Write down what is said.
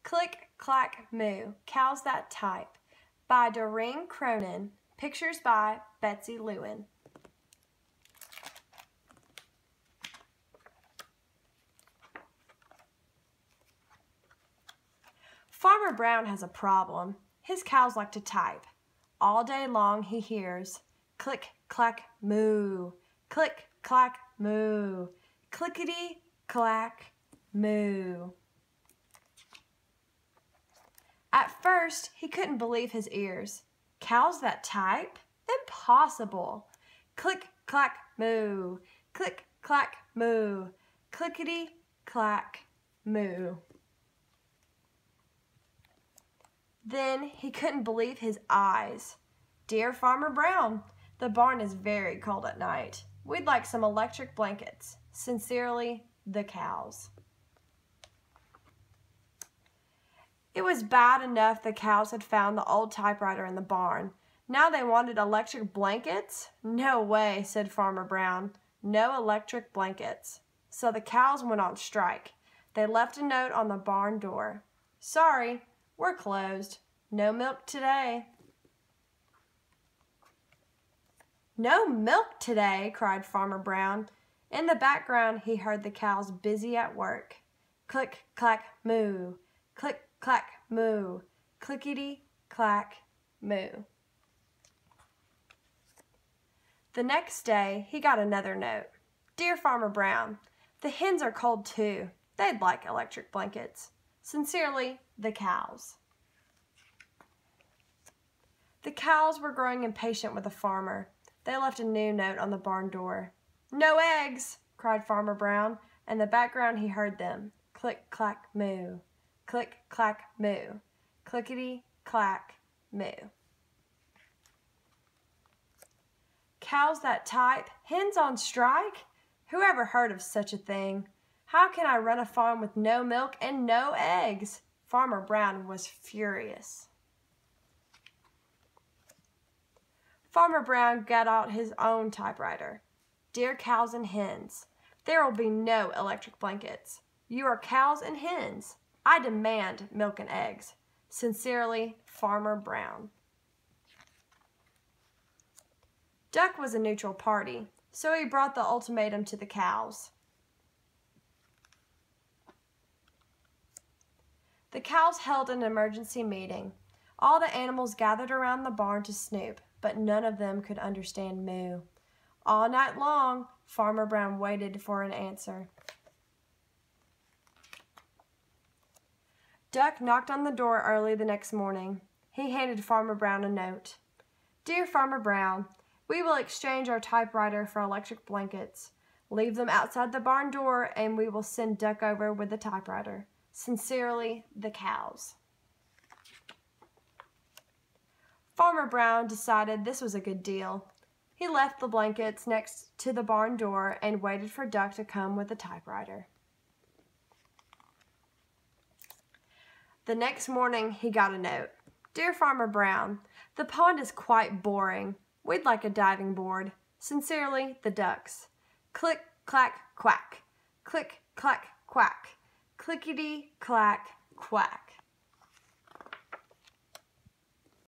Click, Clack, Moo, Cows That Type by Doreen Cronin. Pictures by Betsy Lewin. Farmer Brown has a problem. His cows like to type. All day long he hears click, clack, moo, click, clack, moo, clickety, clack, moo. At first, he couldn't believe his ears. Cows that type? Impossible. Click, clack, moo, click, clack, moo, clickety, clack, moo. Then he couldn't believe his eyes. Dear Farmer Brown, the barn is very cold at night. We'd like some electric blankets. Sincerely, the cows. It was bad enough the cows had found the old typewriter in the barn. Now they wanted electric blankets? No way, said Farmer Brown. No electric blankets. So the cows went on strike. They left a note on the barn door. Sorry, we're closed. No milk today. No milk today, cried Farmer Brown. In the background, he heard the cows busy at work. Click, clack, moo. Click, clack, moo. Clickety, clack, moo. The next day, he got another note. Dear Farmer Brown, the hens are cold too. They'd like electric blankets. Sincerely, the cows. The cows were growing impatient with the farmer. They left a new note on the barn door. No eggs, cried Farmer Brown. In the background, he heard them. Click, clack, moo. Click, clack, moo. Clickety, clack, moo. Cows that type? Hens on strike? Who ever heard of such a thing? How can I run a farm with no milk and no eggs? Farmer Brown was furious. Farmer Brown got out his own typewriter. Dear cows and hens, there will be no electric blankets. You are cows and hens. I demand milk and eggs. Sincerely, Farmer Brown. Duck was a neutral party, so he brought the ultimatum to the cows. The cows held an emergency meeting. All the animals gathered around the barn to snoop, but none of them could understand moo. All night long, Farmer Brown waited for an answer. Duck knocked on the door early the next morning. He handed Farmer Brown a note. Dear Farmer Brown, we will exchange our typewriter for electric blankets. Leave them outside the barn door and we will send Duck over with the typewriter. Sincerely, the cows. Farmer Brown decided this was a good deal. He left the blankets next to the barn door and waited for Duck to come with the typewriter. The next morning, he got a note. Dear Farmer Brown, the pond is quite boring. We'd like a diving board. Sincerely, the ducks. Click, clack, quack. Click, clack, quack. Clickety, clack, quack.